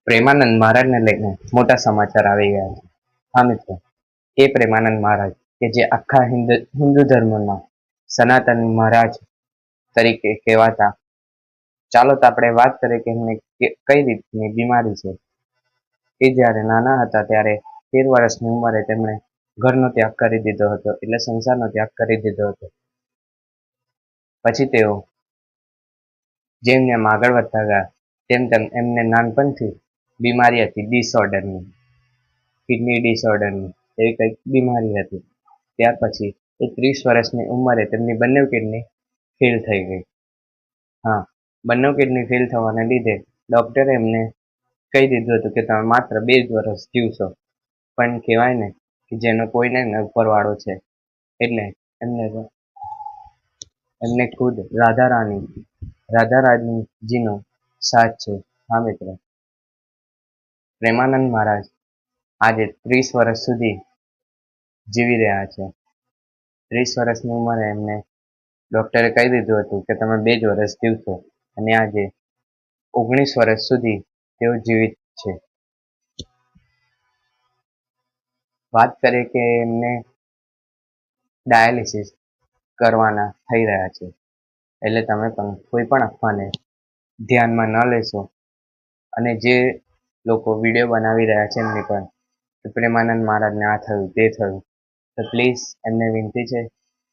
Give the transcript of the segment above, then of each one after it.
પ્રેમાનંદ મહારાજને લઈને મોટા સમાચાર આવી ગયા છે. હા મિત્રો, એ પ્રેમાનંદ મહારાજ કે જે આખા હિન્દુ ધર્મમાં સનાતન મહારાજ તરીકે કહેવાતા, ચાલો તો આપણે વાત કરીએ કે એમને કઈ રીતની બીમારી છે. એ જ્યારે નાના હતા ત્યારે 13 વર્ષની ઉંમરે તેમણે ઘરનો ત્યાગ કરી દીધો હતો, એટલે સંસારનો ત્યાગ કરી દીધો હતો. પછી તેઓ જેમ જેમ આગળ વધતા ગયા તેમ તેમ એમને નાનપણથી બીમારી હતી ડિસઓર્ડરની, કિડની ડિસઓર્ડરની એવી કંઈક બીમારી હતી. ત્યાર પછી એ 30 વર્ષની ઉંમરે તેમની બંને કિડની ફેલ થઈ ગઈ. હા, બંને કિડની ફેલ થવાને લીધે ડૉક્ટરે એમને કહી દીધું હતું કે તમે માત્ર 2 જ વર્ષ જીવશો. પણ કહેવાય ને કે જેનો કોઈને ઉપરવાળો છે, એટલે એમને ખુદ રાધારાણીજીનો સાથ છે. હા મિત્રો, પ્રેમાનંદ મહારાજ આજે 30 વર્ષ સુધી જીવી રહ્યા છે. 30 વર્ષની ઉંમરે એમને ડૉક્ટરે કહી દીધું હતું કે તમે 2 જ વર્ષ જીવશો, અને આજે 19 વર્ષ સુધી તેઓ જીવિત છે. વાત કરીએ કે એમને ડાયાલિસિસ કરવાના થઈ રહ્યા છે. એટલે તમે પણ કોઈ પણ અફવાને ધ્યાનમાં ન લેશો. અને જે લોકો વિડીયો બનાવી રહ્યા છે એમની પણ પ્રેમાનંદ મહારાજને આ થયું તે થયું, તો પ્લીઝ એમને વિનંતી છે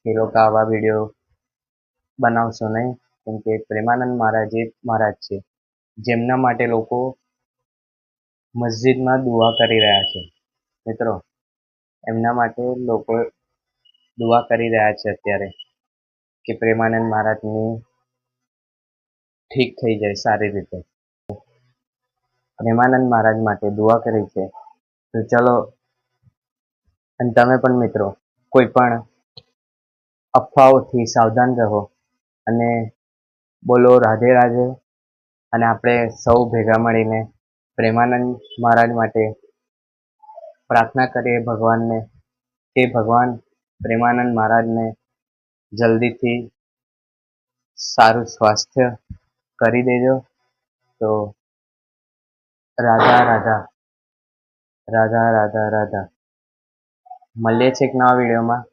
કે લોકો આવા વિડીયો બનાવશો નહીં. કેમ કે પ્રેમાનંદ મહારાજ એ મહારાજ છે જેમના માટે લોકો મસ્જિદમાં દુઆ કરી રહ્યા છે. મિત્રો, એમના માટે લોકો દુઆ કરી રહ્યા છે અત્યારે કે પ્રેમાનંદ મહારાજની ઠીક થઈ જાય સારી રીતે. પ્રેમાનંદ મહારાજ માટે દુઆ કરી છે. તો ચલો, અને તમે પણ મિત્રો કોઈ પણ અફવાઓથી સાવધાન રહો અને બોલો રાધે રાધે. અને આપણે સૌ ભેગા મળીને પ્રેમાનંદ મહારાજ માટે પ્રાર્થના કરીએ ભગવાનને કે ભગવાન પ્રેમાનંદ મહારાજને જલ્દીથી સારું સ્વાસ્થ્ય કરી દેજો. તો રાધા રાધા, રાધા રાધા રાધા. મળીએ છીએ એક નવા વિડીયોમાં.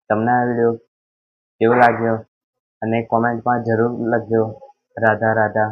તમને આ વિડીયો કેવો લાગ્યો અને કોમેન્ટમાં જરૂર લખજો. રાધા રાધા.